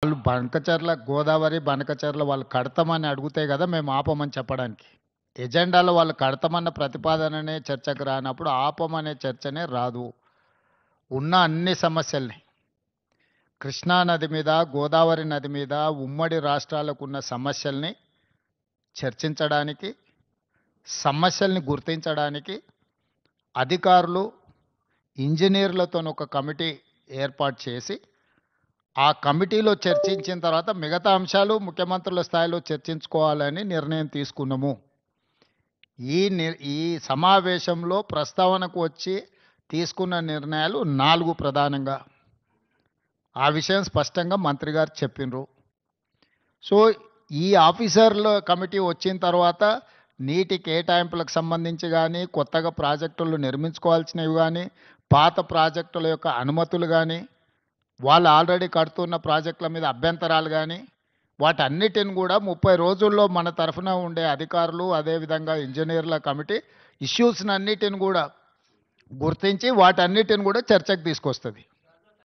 వాళ్ళు బంకచర్ల గోదావరి, బనకచర్ల వాళ్ళు కడతామని అడిగితే గదా! మేము ఆపమని చెప్పడానికి. ఎజెండాలో వాళ్ళు కడతామన్న ప్రతిపాదననే చర్చకు రానప్పుడు ఆపమనే చర్చనే రాదు. ఉన్న అన్ని సమస్యల్ని కృష్ణా నది మీద, గోదావరి నది మీద ఉమ్మడి రాష్ట్రాలకున్న సమస్యల్ని చర్చించడానికి, సమస్యల్ని గుర్తించడానికి అధికారులు, ఇంజినీర్లతోని ఒక కమిటీ ఏర్పాటు చేసి, ఆ కమిటీలో చర్చించిన తర్వాత మిగతా అంశాలు ముఖ్యమంత్రుల స్థాయిలో చర్చించుకోవాలని నిర్ణయం తీసుకున్నాము. ఈ సమావేశంలో ప్రస్తావనకు వచ్చి తీసుకున్న నిర్ణయాలు 4 ప్రధానంగా. ఆ విషయం స్పష్టంగా మంత్రి గారు చెప్పిండ్రు. సో, ఈ ఆఫీసర్ల కమిటీ వచ్చిన తర్వాత నీటి కేటాయింపులకు సంబంధించి గానీ, కొత్తగా ప్రాజెక్టులు నిర్మించుకోవాల్సినవి గానీ, పాత ప్రాజెక్టుల యొక్క అనుమతులు గానీ, వాళ్ళు ఆల్రెడీ కడుతున్న ప్రాజెక్టుల మీద అభ్యంతరాలు గానీ, వాటన్నిటిని కూడా 30 రోజుల్లో మన తరఫున ఉండే అధికారులు, అదేవిధంగా ఇంజినీర్ల కమిటీ ఇష్యూస్‌నన్నిటిని కూడా గుర్తించి వాటన్నిటిని కూడా చర్చకు తీసుకొస్తది.